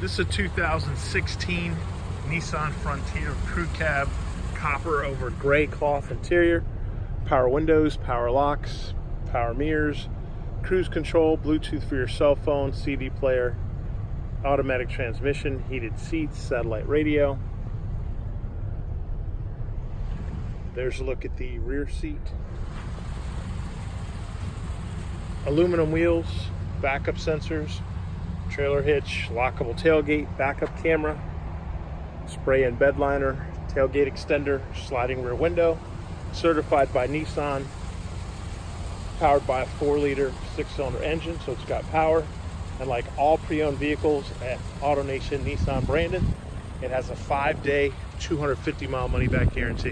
This is a 2016 Nissan Frontier Crew Cab, copper over gray cloth interior, power windows, power locks, power mirrors, cruise control, Bluetooth for your cell phone, CD player, automatic transmission, heated seats, satellite radio. There's a look at the rear seat. Aluminum wheels, backup sensors, trailer hitch, lockable tailgate, backup camera, spray-in bed liner, tailgate extender, sliding rear window, certified by Nissan, powered by a 4-liter 6-cylinder engine, so it's got power. And like all pre-owned vehicles at AutoNation Nissan Brandon, it has a 5-day, 250-mile money-back guarantee.